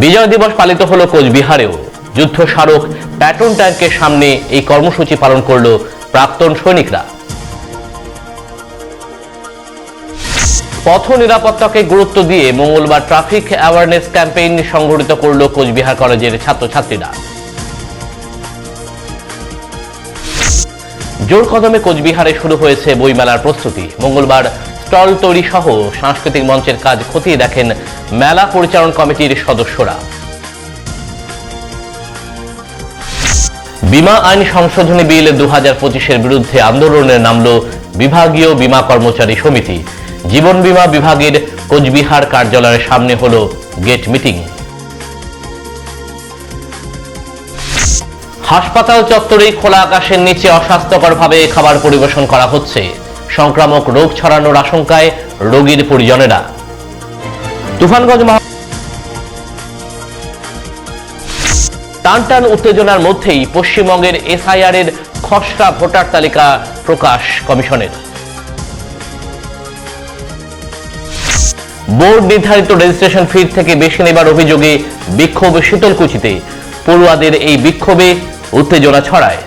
বিজয় দিবস পালিত হলো কোচবিহারেও। যুদ্ধ স্মারক প্যাট্রন ট্যাঙ্কের সামনে এই কর্মসূচি পালন করল প্রাক্তন সৈনিকরা। পথ নিরাপত্তাকে গুরুত্ব দিয়ে মঙ্গলবার ট্রাফিক অ্যাওয়ারনেস ক্যাম্পেইন সংগঠিত করল কোচবিহার কলেজের ছাত্রছাত্রীরা। জোর কদমে কোচবিহারে শুরু হয়েছে বইমেলার প্রস্তুতি। মঙ্গলবার স্টল তৈরি সহ সাংস্কৃতিক মঞ্চের কাজ খতিয়ে দেখেন মেলা পরিচালন কমিটির সদস্যরা। বিমা আইন সংশোধনী বিল 2025-এর বিরুদ্ধে আন্দোলনে নামল বিভাগীয় বীমা কর্মচারী সমিতি। জীবন বীমা বিভাগের কোচবিহার কার্যালয়ের সামনে হল গেট মিটিং। হাসপাতাল চত্বরেই খোলা আকাশের নিচে অস্বাস্থ্যকরভাবে খাবার পরিবেশন করা হচ্ছে। সংক্রামক রোগ ছড়ানোর আশঙ্কায় রোগীর পরিজনেরা। তুফানগঞ্জ টানটান উত্তেজনার মধ্যেই পশ্চিমবঙ্গের এসআইআর এর খসড়া ভোটার তালিকা প্রকাশ কমিশনের। বোর্ড নির্ধারিত রেজিস্ট্রেশন ফি থেকে বেশি নেবার অভিযোগে বিক্ষোভ শীতলকুচিতে। পড়ুয়াদের এই বিক্ষোভে উত্তেজনা ছড়ায়।